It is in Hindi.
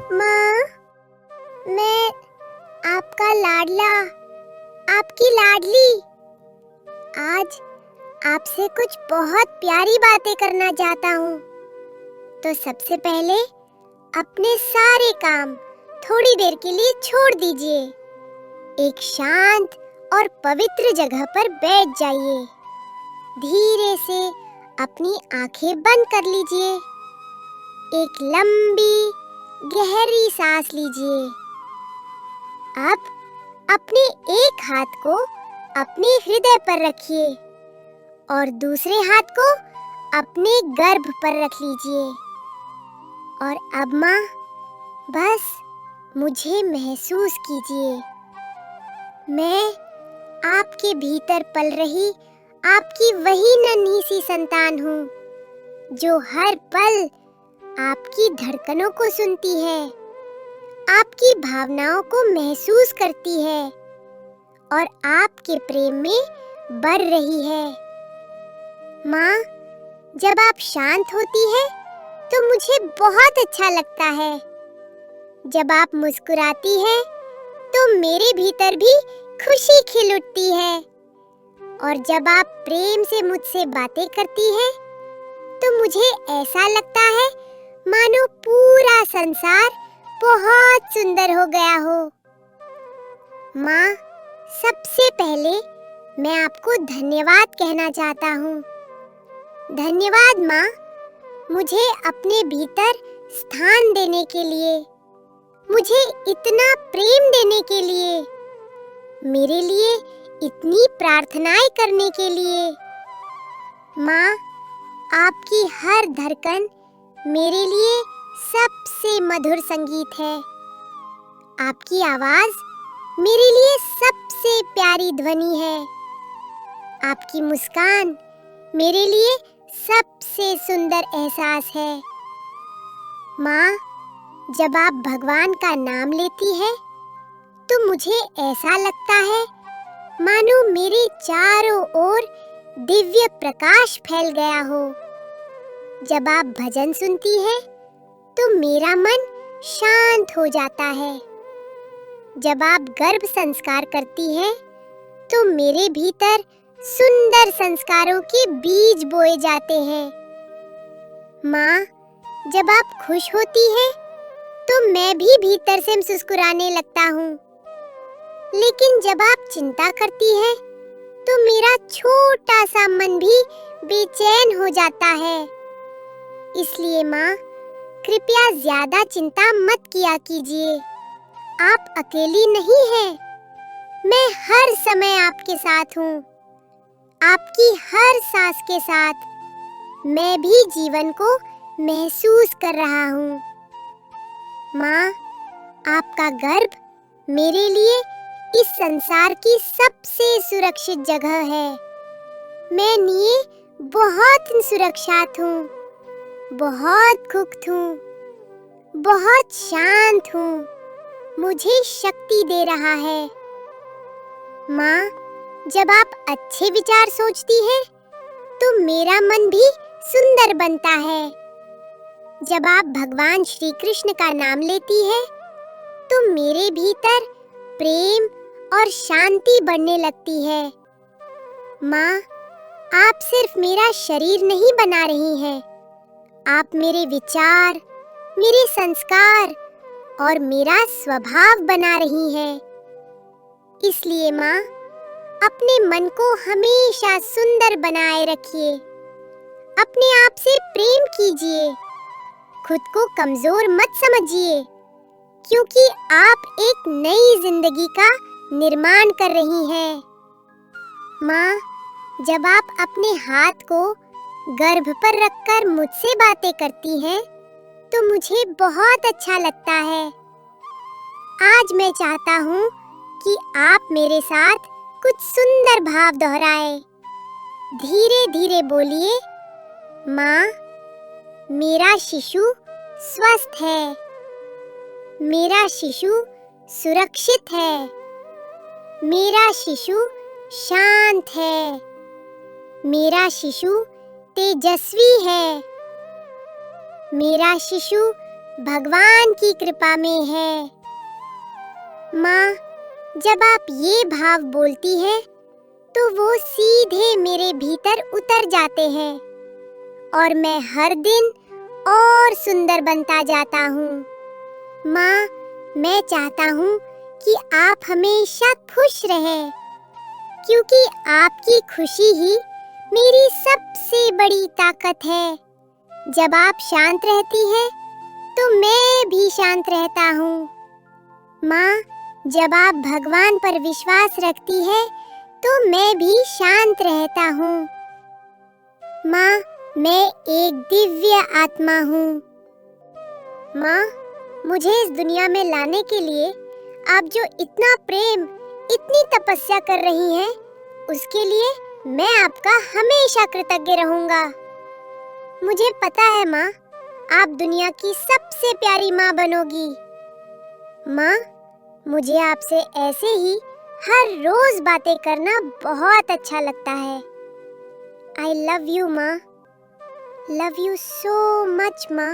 माँ, मैं आपका लाडला, आपकी लाडली आज आपसे कुछ बहुत प्यारी बातें करना चाहता हूँ। तो सबसे पहले अपने सारे काम थोड़ी देर के लिए छोड़ दीजिए। एक शांत और पवित्र जगह पर बैठ जाइए। धीरे से अपनी आंखें बंद कर लीजिए। एक लंबी गहरी सांस लीजिए। अब अपने एक हाथ को अपने हृदय पर रखिए और दूसरे हाथ को अपने गर्भ पर रख लीजिए। और अब माँ, बस मुझे महसूस कीजिए। मैं आपके भीतर पल रही आपकी वही नन्ही सी संतान हूँ, जो हर पल आपकी धड़कनों को सुनती है, आपकी भावनाओं को महसूस करती है और आपके प्रेम में बढ़ रही है। माँ, जब आप शांत होती है तो मुझे बहुत अच्छा लगता है। जब आप मुस्कुराती है तो मेरे भीतर भी खुशी खिल उठती है। और जब आप प्रेम से मुझसे बातें करती है तो मुझे ऐसा लगता है मानो पूरा संसार बहुत सुंदर हो गया हो। माँ, सबसे पहले मैं आपको धन्यवाद कहना चाहता हूँ। धन्यवाद माँ, मुझे अपने भीतर स्थान देने के लिए, मुझे इतना प्रेम देने के लिए, मेरे लिए इतनी प्रार्थनाएं करने के लिए। माँ, आपकी हर धड़कन मेरे लिए सबसे मधुर संगीत है। आपकी आवाज मेरे लिए सबसे प्यारी ध्वनि है। आपकी मुस्कान मेरे लिए सबसे सुंदर एहसास है। माँ, जब आप भगवान का नाम लेती है तो मुझे ऐसा लगता है मानो मेरे चारों ओर दिव्य प्रकाश फैल गया हो। जब आप भजन सुनती है तो मेरा मन शांत हो जाता है। जब आप गर्भ संस्कार करती हैं तो मेरे भीतर सुंदर संस्कारों के बीज बोए जाते हैं। माँ, जब आप खुश होती हैं तो मैं भी भीतर से मुस्कुराने लगता हूँ। लेकिन जब आप चिंता करती हैं तो मेरा छोटा सा मन भी बेचैन हो जाता है। इसलिए माँ, कृपया ज्यादा चिंता मत किया कीजिए। आप अकेली नहीं हैं। मैं हर समय आपके साथ हूँ। आपकी हर सांस के साथ मैं भी जीवन को महसूस कर रहा हूँ। माँ, आपका गर्भ मेरे लिए इस संसार की सबसे सुरक्षित जगह है। मैं लिए बहुत सुरक्षित हूँ, बहुत खुश हूँ, बहुत शांत हूँ। मुझे शक्ति दे रहा है। माँ, जब आप अच्छे विचार सोचती हैं तो मेरा मन भी सुंदर बनता है। जब आप भगवान श्री कृष्ण का नाम लेती है तो मेरे भीतर प्रेम और शांति बढ़ने लगती है। माँ, आप सिर्फ मेरा शरीर नहीं बना रही हैं, आप मेरे विचार, मेरे संस्कार और मेरा स्वभाव बना रही हैं। इसलिए माँ, अपने मन को हमेशा सुंदर बनाए रखिए। अपने आप से प्रेम कीजिए। खुद को कमजोर मत समझिए, क्योंकि आप एक नई जिंदगी का निर्माण कर रही हैं। माँ, जब आप अपने हाथ को गर्भ पर रखकर मुझसे बातें करती हैं तो मुझे बहुत अच्छा लगता है। आज मैं चाहता हूँ कि आप मेरे साथ कुछ सुंदर भाव दोहराएं। धीरे धीरे बोलिए, माँ, मेरा शिशु स्वस्थ है। मेरा शिशु सुरक्षित है। मेरा शिशु शांत है। मेरा शिशु तेजस्वी है। मेरा शिशु भगवान की कृपा में है। माँ, जब आप ये भाव बोलती हैं तो वो सीधे मेरे भीतर उतर जाते हैं और मैं हर दिन और सुंदर बनता जाता हूँ। माँ, मैं चाहता हूँ कि आप हमेशा खुश रहें, क्योंकि आपकी खुशी ही मेरी सबसे बड़ी ताकत है। जब आप शांत रहती हैं, तो मैं भी शांत रहता हूँ। माँ, जब आप भगवान पर विश्वास रखती है, तो मैं भी शांत रहता हूँ। माँ, मैं एक दिव्य आत्मा हूँ। माँ, मुझे इस दुनिया में लाने के लिए आप जो इतना प्रेम, इतनी तपस्या कर रही हैं, उसके लिए मैं आपका हमेशा कृतज्ञ रहूँगा। मुझे पता है माँ, आप दुनिया की सबसे प्यारी माँ बनोगी। माँ, मुझे आपसे ऐसे ही हर रोज बातें करना बहुत अच्छा लगता है। I love you माँ। Love you so much माँ।